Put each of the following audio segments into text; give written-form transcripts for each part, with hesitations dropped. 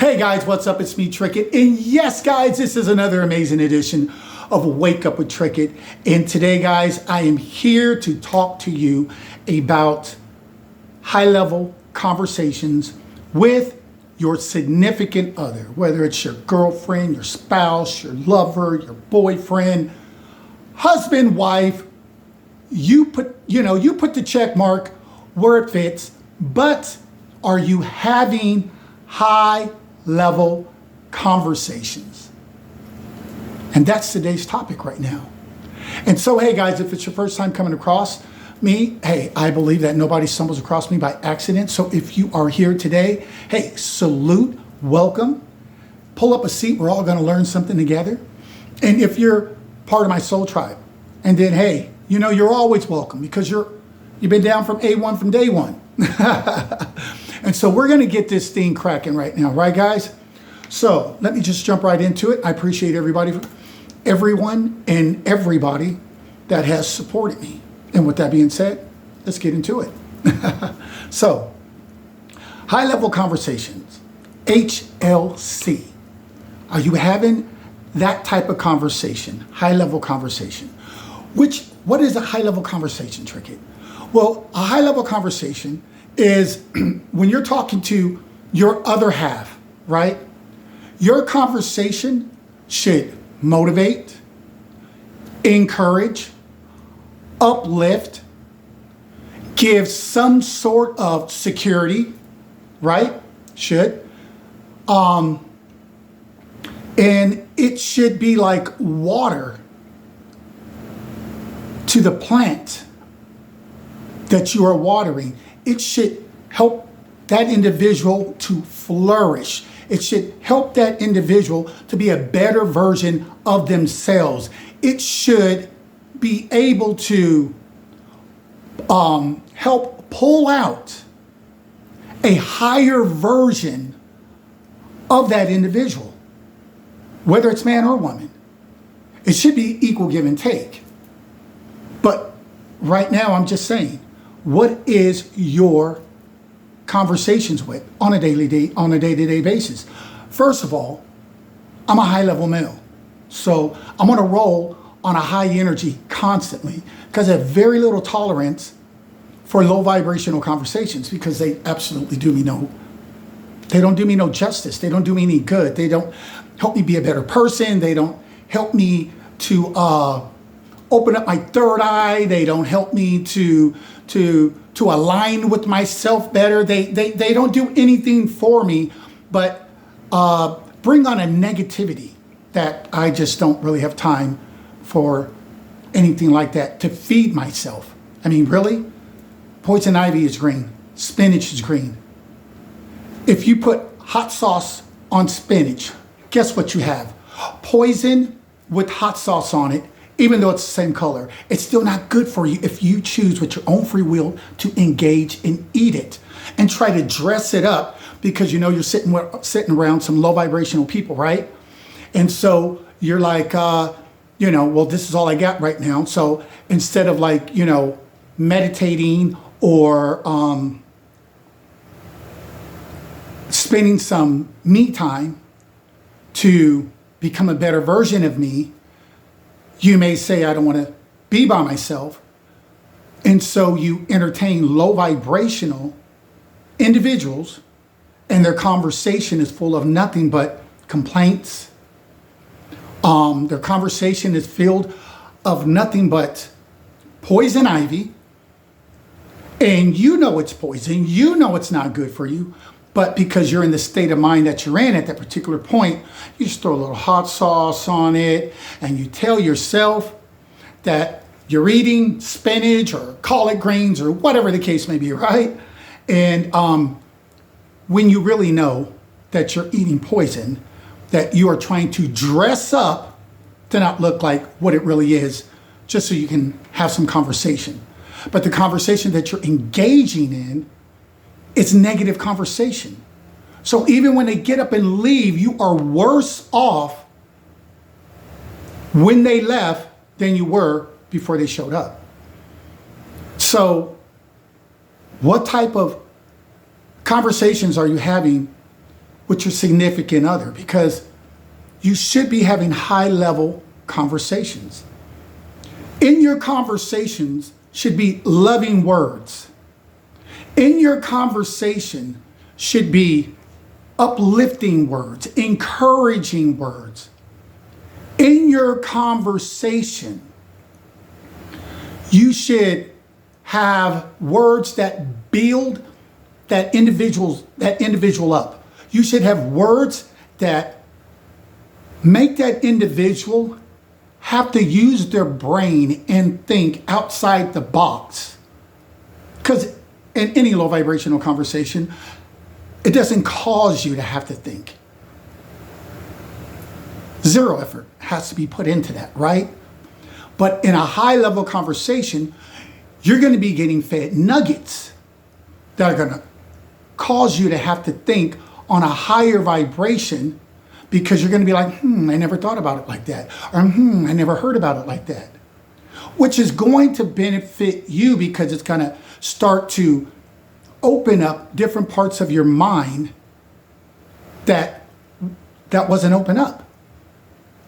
Hey guys, what's up? It's me, Trickett. And yes, guys, this is another amazing edition of Wake Up with Trickett. And today, guys, I am here to talk to you about high-level conversations with your significant other, whether it's your girlfriend, your spouse, your lover, your boyfriend, husband, wife. You put the check mark where it fits, but are you having high-level conversations? And that's today's topic right now. And so, hey guys, if it's your first time coming across me, hey, I believe that nobody stumbles across me by accident. So if you are here today, hey, salute, welcome, pull up a seat. We're all going to learn something together. And if you're part of my soul tribe, and then, hey, you're always welcome because you've been down from A1 from day one. And so we're going to get this thing cracking right now, right, guys? So let me just jump right into it. I appreciate everyone and everybody that has supported me. And with that being said, let's get into it. So, high-level conversations, HLC. Are you having that type of conversation, high-level conversation? What is a high-level conversation, Trickett? Well, a high-level conversation is when you're talking to your other half, right? Your conversation should motivate, encourage, uplift, give some sort of security, right? Should. And it should be like water to the plant that you are watering. It should help that individual to flourish. It should help that individual to be a better version of themselves. It should be able to help pull out a higher version of that individual, whether it's man or woman. It should be equal give and take. But right now, I'm just saying, what is your conversations with on a day-to-day basis? First of all, I'm a high-level male. So I'm on a roll on a high energy constantly because I have very little tolerance for low vibrational conversations because they absolutely they don't do me no justice. They don't do me any good. They don't help me be a better person. They don't help me to open up my third eye. They don't help me to align with myself better. They don't do anything for me, but bring on a negativity that I just don't really have time for anything like that to feed myself. I mean, really? Poison ivy is green. Spinach is green. If you put hot sauce on spinach, guess what you have? Poison with hot sauce on it. Even though it's the same color, it's still not good for you if you choose with your own free will to engage and eat it and try to dress it up because you're sitting around some low vibrational people, right? And so you're like, well, this is all I got right now. So instead of meditating or spending some me time to become a better version of me, you may say, I don't want to be by myself. And so you entertain low vibrational individuals and their conversation is full of nothing but complaints. Their conversation is filled of nothing but poison ivy. And it's poison. It's not good for you. But because you're in the state of mind that you're in at that particular point, you just throw a little hot sauce on it and you tell yourself that you're eating spinach or collard greens or whatever the case may be, right? And when you really know that you're eating poison, that you are trying to dress up to not look like what it really is, just so you can have some conversation. But the conversation that you're engaging in, it's negative conversation. So even when they get up and leave, you are worse off when they left than you were before they showed up. So what type of conversations are you having with your significant other, because you should be having high level conversations. In your conversations should be loving words. In your conversation should be uplifting words, encouraging words. In your conversation, you should have words that build that individual up. You should have words that make that individual have to use their brain and think outside the box. Because in any low vibrational conversation, it doesn't cause you to have to think. Zero effort has to be put into that, right? But in a high level conversation, you're going to be getting fed nuggets that are going to cause you to have to think on a higher vibration, because you're going to be like, I never thought about it like that. Or, I never heard about it like that. Which is going to benefit you, because it's going to start to open up different parts of your mind that wasn't open up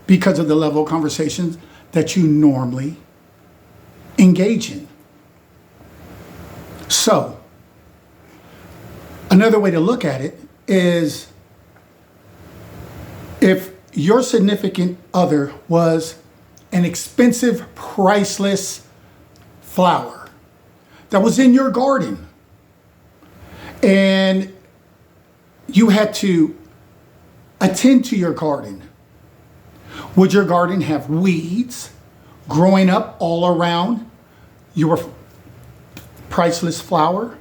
because of the level of conversations that you normally engage in. So, another way to look at it is, if your significant other was an expensive, priceless flower that was in your garden, and you had to attend to your garden, would your garden have weeds growing up all around your priceless flower?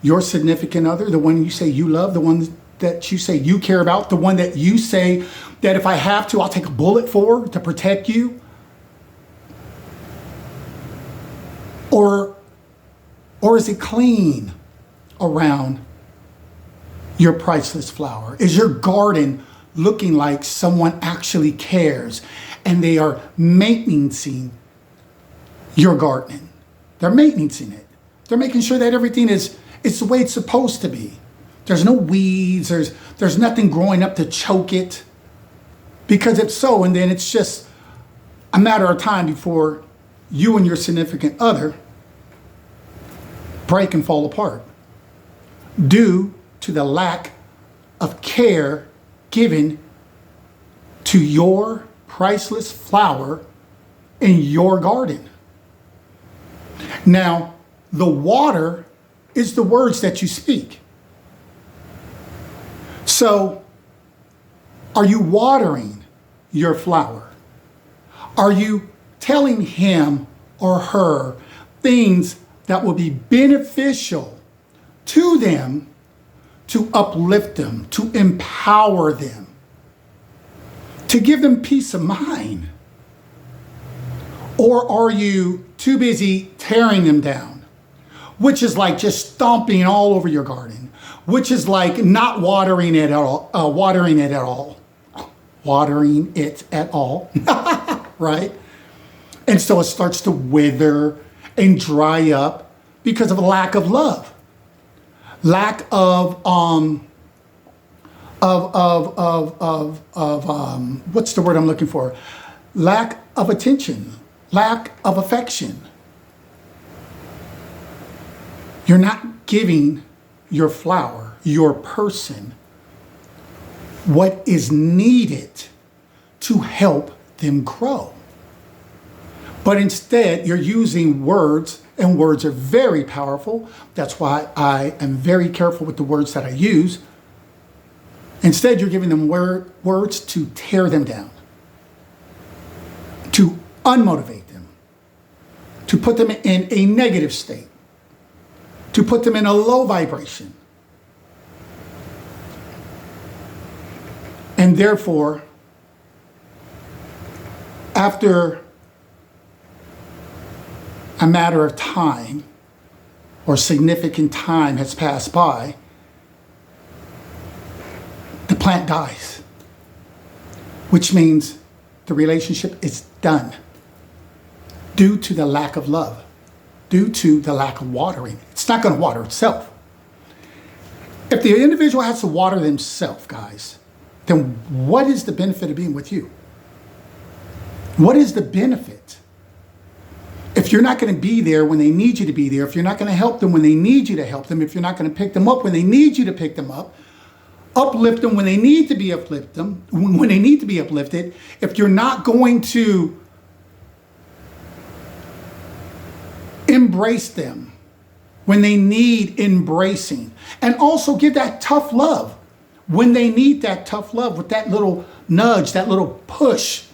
Your significant other, the one you say you love, the one that you say you care about, the one that you say that if I have to, I'll take a bullet for to protect you? Or is it clean around your priceless flower? Is your garden looking like someone actually cares and they are maintaining your gardening? They're maintaining it. They're making sure that everything is the way it's supposed to be. There's no weeds, there's nothing growing up to choke it. Because if so, and then it's just a matter of time before you and your significant other break and fall apart due to the lack of care given to your priceless flower in your garden. Now, the water is the words that you speak. So, are you watering your flower? Are you telling him or her things that will be beneficial to them, to uplift them, to empower them, to give them peace of mind? Or are you too busy tearing them down, which is like just stomping all over your garden, which is like not watering it at all, right? And so it starts to wither and dry up because of a lack of love, lack of what's the word I'm looking for? Lack of attention, lack of affection. You're not giving your flower, your person, what is needed to help them grow. But instead, you're using words, and words are very powerful. That's why I am very careful with the words that I use. Instead, you're giving them words to tear them down, to unmotivate them, to put them in a negative state, to put them in a low vibration. And therefore, after a matter of time or significant time has passed by, the plant dies, which means the relationship is done due to the lack of love, due to the lack of watering. It's not going to water itself. If the individual has to water themselves, guys, then what is the benefit of being with you? What is the benefit? If you're not going to be there when they need you to be there, if you're not going to help them when they need you to help them, if you're not going to pick them up when they need you to pick them up, uplift them when they need to be uplifted, when they need to be uplifted, if you're not going to embrace them when they need embracing, and also give that tough love when they need that tough love, with that little nudge, that little push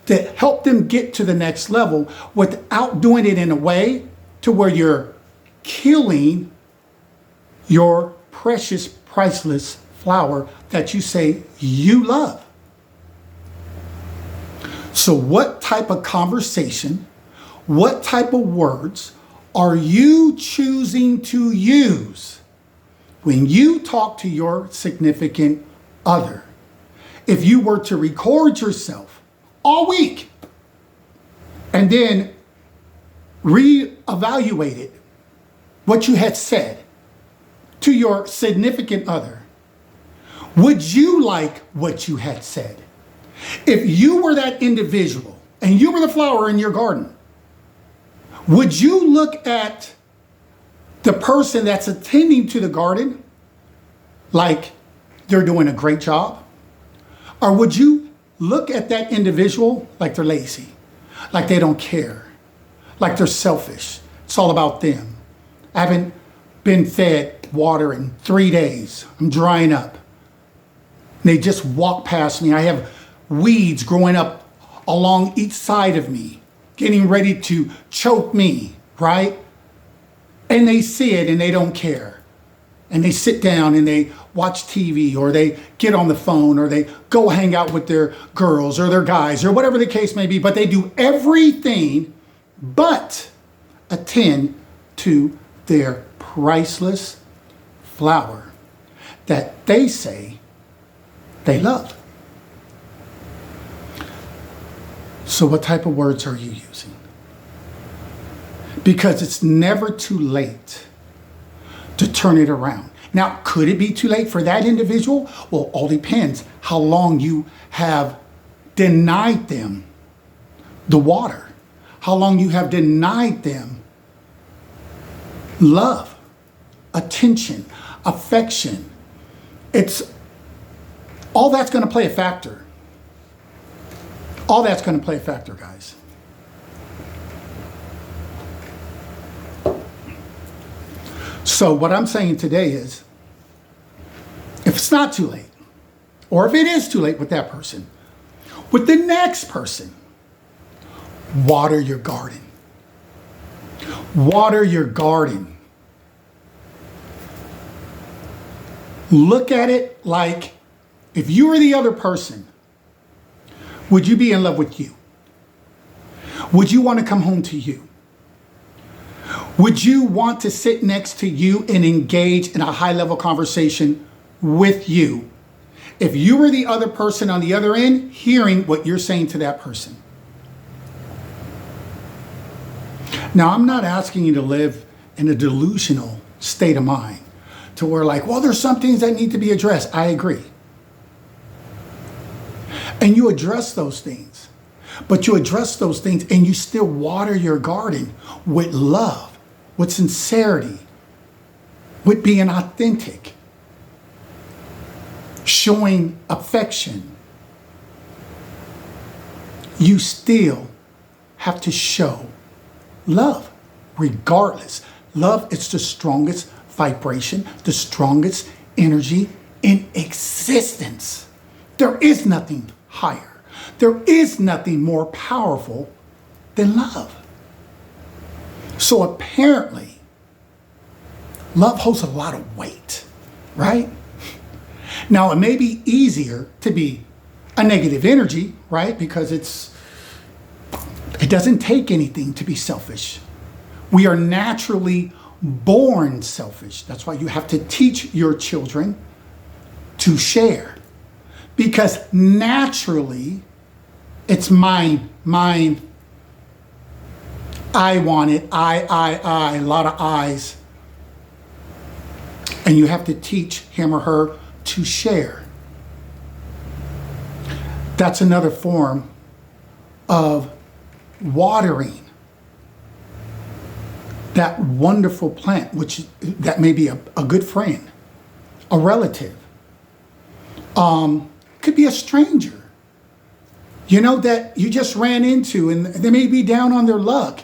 to help them get to the next level, without doing it in a way to where you're killing your precious, priceless flower that you say you love. So what type of conversation, what type of words are you choosing to use when you talk to your significant other? If you were to record yourself all week and then reevaluate it, what you had said to your significant other, would you like what you had said? If you were that individual and you were the flower in your garden, would you look at the person that's attending to the garden like they're doing a great job? Or would you look at that individual like they're lazy, like they don't care, like they're selfish? It's all about them. I haven't been fed water in 3 days. I'm drying up. They just walk past me. I have weeds growing up along each side of me, getting ready to choke me, right? And they see it and they don't care. And they sit down and they watch TV, or they get on the phone, or they go hang out with their girls or their guys, or whatever the case may be. But they do everything but attend to their priceless flower that they say they love. So what type of words are you using? Because it's never too late to turn it around. Now, could it be too late for that individual? Well, all depends how long you have denied them the water, how long you have denied them love, attention, affection. It's all that's going to play a factor. All that's going to play a factor, guys. So what I'm saying today is, if it's not too late, or if it is too late with that person, with the next person, water your garden. Water your garden. Look at it like, if you were the other person, would you be in love with you? Would you want to come home to you? Would you want to sit next to you and engage in a high-level conversation with you if you were the other person on the other end hearing what you're saying to that person? Now, I'm not asking you to live in a delusional state of mind to where, like, well, there's some things that need to be addressed. I agree. And you address those things. But you address those things and you still water your garden with love, with sincerity, with being authentic, showing affection. You still have to show love, regardless. Love is the strongest vibration, the strongest energy in existence. There is nothing higher. There is nothing more powerful than love. So apparently, love holds a lot of weight, right? Now, it may be easier to be a negative energy, right? Because it doesn't take anything to be selfish. We are naturally born selfish. That's why you have to teach your children to share. Because naturally, it's mine, I want it, I, a lot of I's. And you have to teach him or her to share. That's another form of watering that wonderful plant, that may be a good friend, a relative, could be a stranger, that you just ran into, and they may be down on their luck.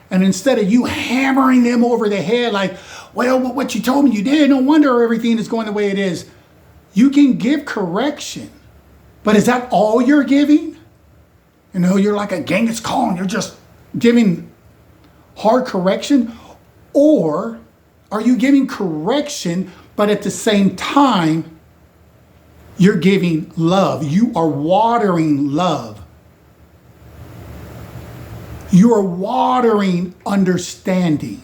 And instead of you hammering them over the head like, well, what you told me you did, no wonder everything is going the way it is. You can give correction, but is that all you're giving? You're like a Genghis Khan, you're just giving hard correction? Or are you giving correction, but at the same time, you're giving love? You are watering love. You are watering understanding.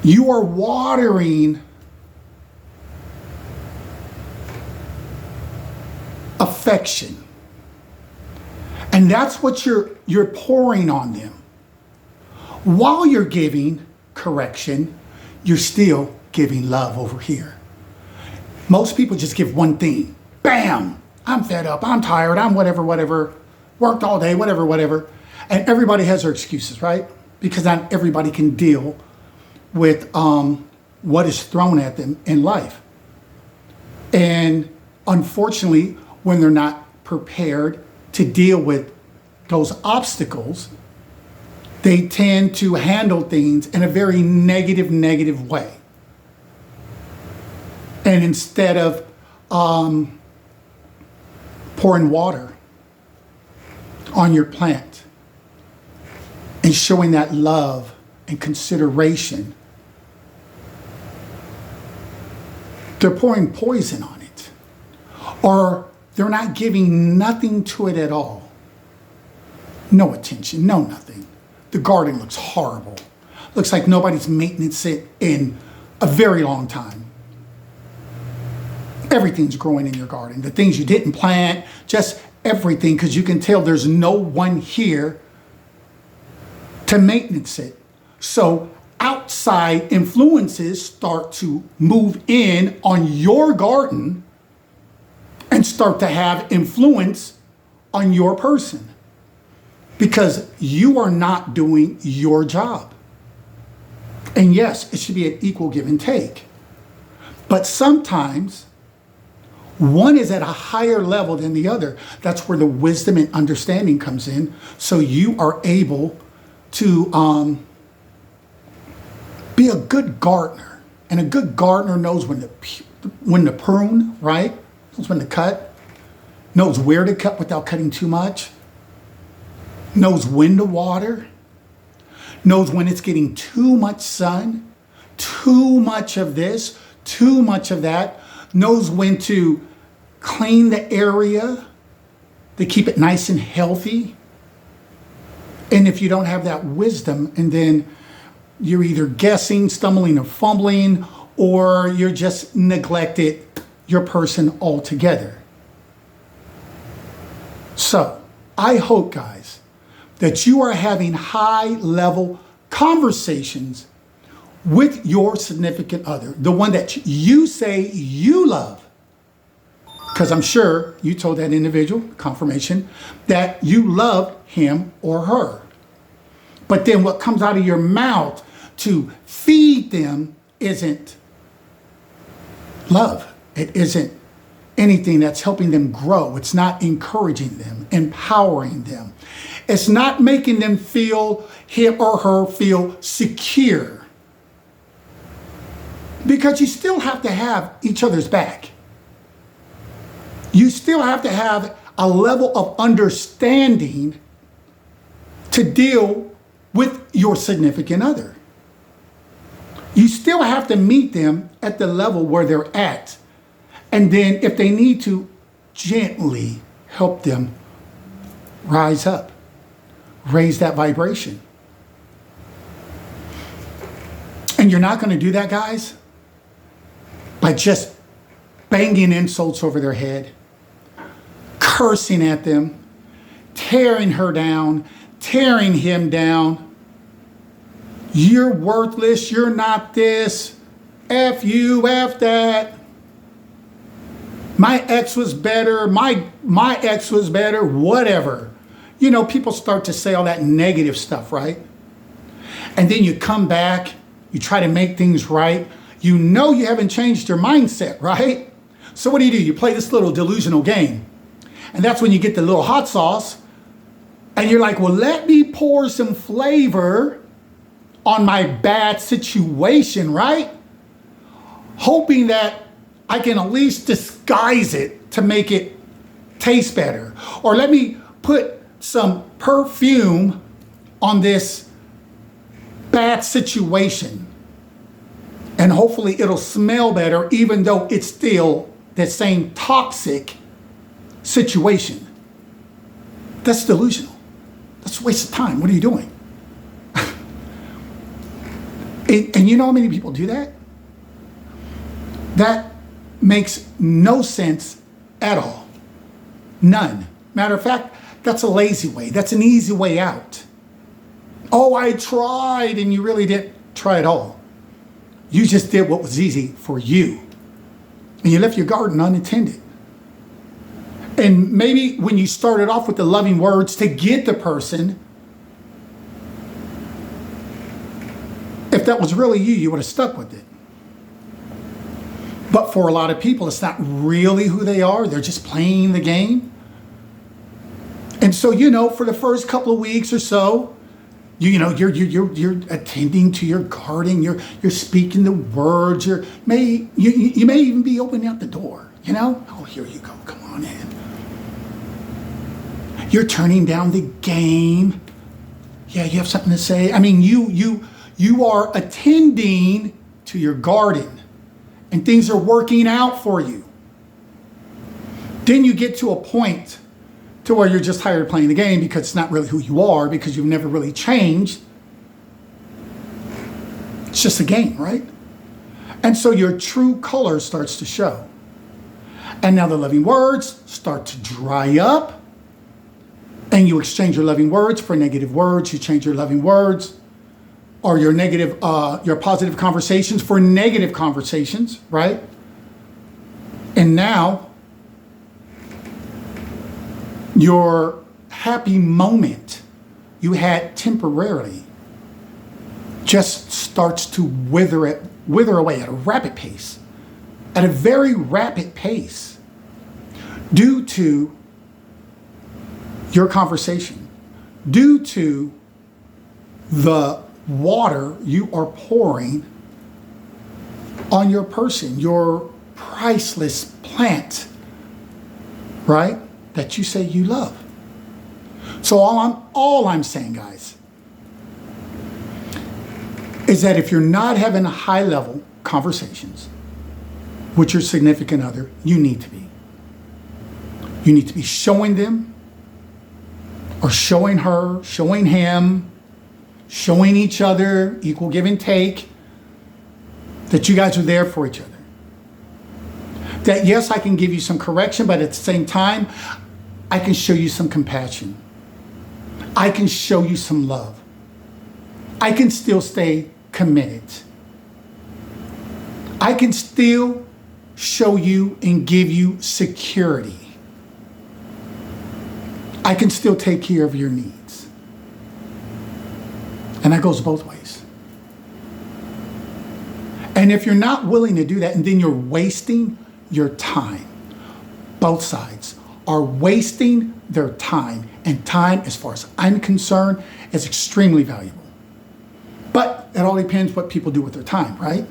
You are watering affection. And that's what you're pouring on them. While you're giving correction, you're still giving love over here. Most people just give one thing. Bam! I'm fed up, I'm tired, I'm whatever, worked all day, whatever. And everybody has their excuses, right? Because not everybody can deal with what is thrown at them in life. And unfortunately, when they're not prepared to deal with those obstacles, they tend to handle things in a very negative way. And instead of pouring water on your plant and showing that love and consideration, they're pouring poison on it, or they're not giving nothing to it at all. No attention, no nothing. The garden looks horrible. Looks like nobody's maintenance it in a very long time. Everything's growing in your garden. The things you didn't plant, just everything, because you can tell there's no one here to maintenance it. So outside influences start to move in on your garden and start to have influence on your person, because you are not doing your job. And yes, it should be an equal give and take. But sometimes one is at a higher level than the other. That's where the wisdom and understanding comes in. So you are able to be a good gardener. And a good gardener knows when to prune, right? Knows when to cut. Knows where to cut without cutting too much. Knows when to water. Knows when it's getting too much sun, too much of this, too much of that. Knows when to clean the area to keep it nice and healthy. And if you don't have that wisdom, and then you're either guessing, stumbling, or fumbling, or you're just neglected your person altogether. So I hope, guys, that you are having high-level conversations with your significant other, the one that you say you love. Because I'm sure you told that individual, confirmation, that you love him or her. But then what comes out of your mouth to feed them isn't love. It isn't anything that's helping them grow. It's not encouraging them, empowering them. It's not making them feel, him or her feel secure. Because you still have to have each other's back. You still have to have a level of understanding to deal with your significant other. You still have to meet them at the level where they're at. And then if they need to, gently help them rise up, raise that vibration. And you're not going to do that, guys, by just banging insults over their head, cursing at them, tearing her down, tearing him down. You're worthless. You're not this. F you, F that. My ex was better. My ex was better. Whatever. You know, people start to say all that negative stuff, right? And then you come back. You try to make things right. You know you haven't changed your mindset, right? So what do? You play this little delusional game. And that's when you get the little hot sauce. And you're like, well, let me pour some flavor on my bad situation, right? Hoping that I can at least disguise it to make it taste better. Or let me put some perfume on this bad situation. And hopefully it'll smell better, even though it's still the same toxic situation. That's delusional. That's a waste of time. What are you doing? and you know how many people do that? That makes no sense at all. None. Matter of fact, that's a lazy way. That's an easy way out. Oh, I tried, and you really didn't try at all. You just did what was easy for you. And you left your garden unattended. And maybe when you started off with the loving words to get the person, if that was really you, you would have stuck with it. But for a lot of people, it's not really who they are. They're just playing the game. And so, you know, for the first couple of weeks or so, you're attending to your garden. You're speaking the words. You may even be opening out the door. You know, oh, here you go. Come on in. You're turning down the game. Yeah, you have something to say. I mean, you are attending to your garden, and things are working out for you. Then you get to a point to where you're just tired of playing the game because it's not really who you are, because you've never really changed. It's just a game, right? And so your true color starts to show. And now the loving words start to dry up, and you exchange your loving words for negative words. You change your loving words or your positive conversations for negative conversations, right? And now your happy moment you had temporarily just starts to wither away at a rapid pace, at a very rapid pace, due to your conversation, due to the water you are pouring on your person, your priceless plant, right? That you say you love. So all I'm saying, guys, is that if you're not having high level conversations with your significant other, you need to be. You need to be showing them, or showing her, showing him, showing each other, equal give and take, that you guys are there for each other. That yes, I can give you some correction, but at the same time, I can show you some compassion. I can show you some love. I can still stay committed. I can still show you and give you security. I can still take care of your needs. And that goes both ways. And if you're not willing to do that, and then you're wasting your time, both sides are wasting their time. And time, as far as I'm concerned, is extremely valuable. But it all depends what people do with their time, right?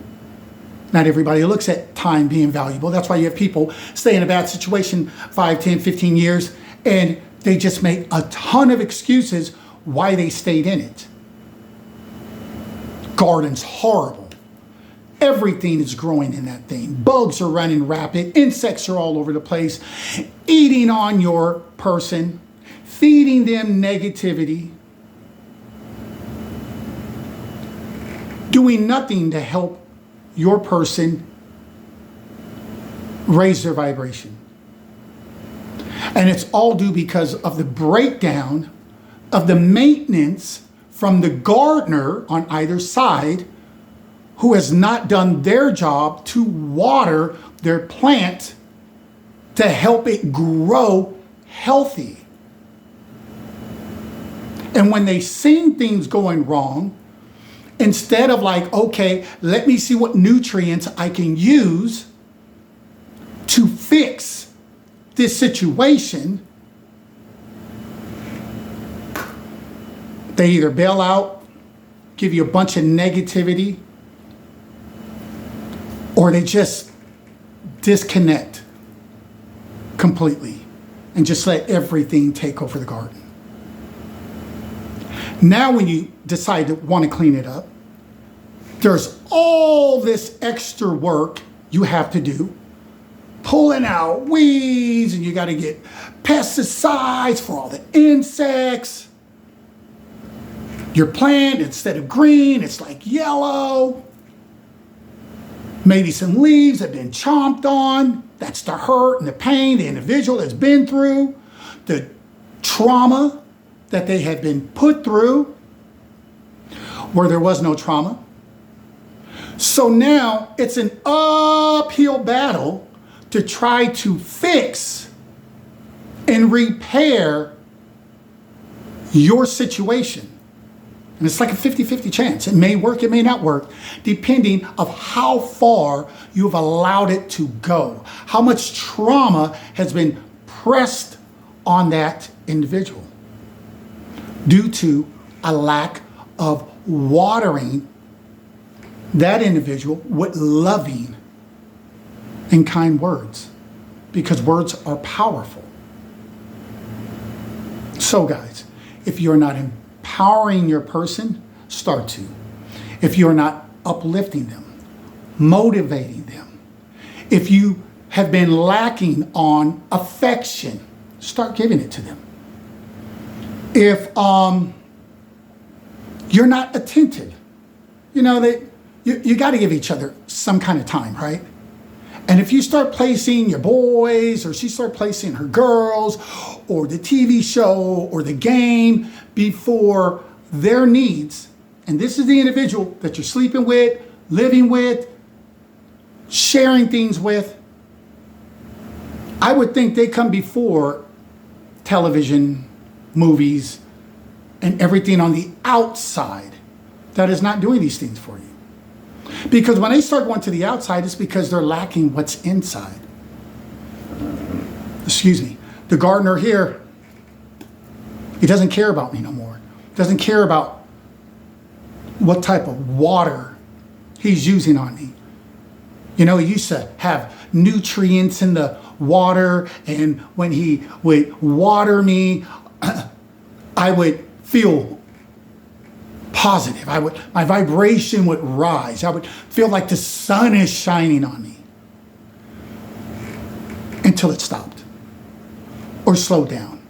Not everybody looks at time being valuable. That's why you have people stay in a bad situation 5, 10, 15 years, and they just make a ton of excuses why they stayed in it. Garden's horrible. Everything is growing in that thing. Bugs are running rapid. Insects are all over the place, eating on your person, feeding them negativity, doing nothing to help your person raise their vibration. And it's all due because of the breakdown of the maintenance from the gardener on either side who has not done their job to water their plant to help it grow healthy. And when they seen things going wrong, instead of like, okay, let me see what nutrients I can use to fix this situation, they either bail out, give you a bunch of negativity, or they just disconnect completely and just let everything take over the garden. Now when you decide to want to clean it up, there's all this extra work you have to do, pulling out weeds, and you got to get pesticides for all the insects. Your plant, instead of green, it's like yellow. Maybe some leaves have been chomped on. That's the hurt and the pain the individual has been through, the trauma that they have been put through where there was no trauma. So now it's an uphill battle to try to fix and repair your situation. And it's like a 50-50 chance. It may work, it may not work, depending of how far you've allowed it to go, how much trauma has been pressed on that individual due to a lack of watering that individual with loving and kind words, because words are powerful. So guys, if you're not empowering your person, start to. If you're not uplifting them, motivating them, if you have been lacking on affection, start giving it to them. If you're not attentive, you know that you got to give each other some kind of time, right? And if you start placing your boys, or she start placing her girls, or the TV show, or the game before their needs, and this is the individual that you're sleeping with, living with, sharing things with, I would think they come before television, movies, and everything on the outside that is not doing these things for you. Because when they start going to the outside, it's because they're lacking what's inside. Excuse me. The gardener here, he doesn't care about me no more. Doesn't care about what type of water he's using on me. You know, he used to have nutrients in the water, and when he would water me, I would feel positive. My vibration would rise. I would feel like the sun is shining on me. Until it stopped or slowed down.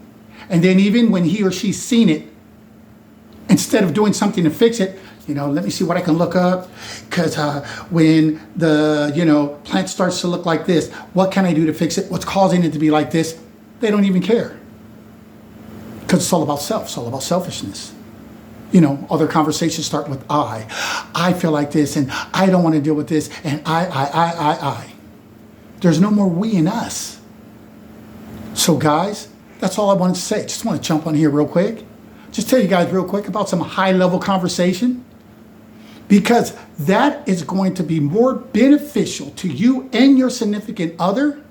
And then even when he or she's seen it, instead of doing something to fix it, you know, let me see what I can look up, because when the, plant starts to look like this, what can I do to fix it? What's causing it to be like this? They don't even care. Because it's all about self. It's all about selfishness. You know, other conversations start with I. I feel like this, and I don't want to deal with this, and I. There's no more we and us. So guys, that's all I wanted to say. Just want to jump on here real quick. Just tell you guys real quick about some high-level conversation, because that is going to be more beneficial to you and your significant other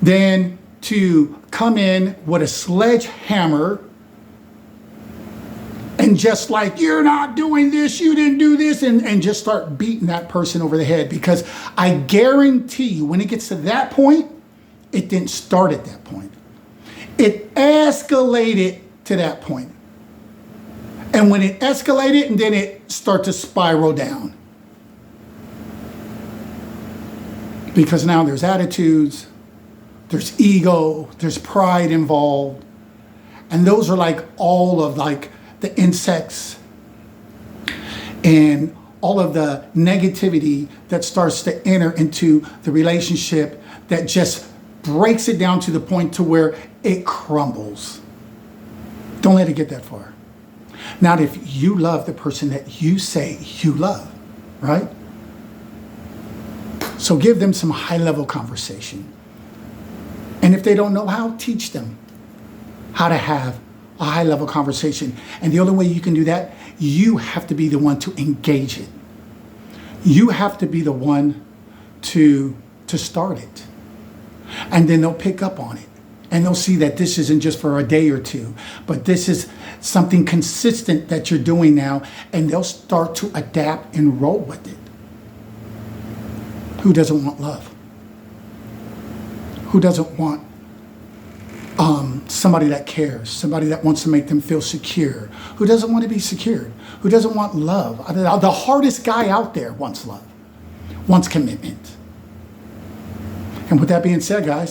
than to come in with a sledgehammer and just like, you're not doing this, you didn't do this, and just start beating that person over the head. Because I guarantee you, when it gets to that point, it didn't start at that point. It escalated to that point. And when it escalated, and then it started to spiral down. Because now there's attitudes, there's ego, there's pride involved. And those are like all of like the insects and all of the negativity that starts to enter into the relationship, that just breaks it down to the point to where it crumbles. Don't let it get that far. Not if you love the person that you say you love, right? So give them some high-level conversation. And if they don't know how, teach them how to have a high-level conversation. And the only way you can do that, you have to be the one to engage it. You have to be the one to start it. And then they'll pick up on it. And they'll see that this isn't just for a day or two, but this is something consistent that you're doing now, and they'll start to adapt and roll with it. Who doesn't want love? Who doesn't want somebody that cares, somebody that wants to make them feel secure? Who doesn't want to be secured? Who doesn't want love? I mean, the hardest guy out there wants love, wants commitment. And with that being said, guys,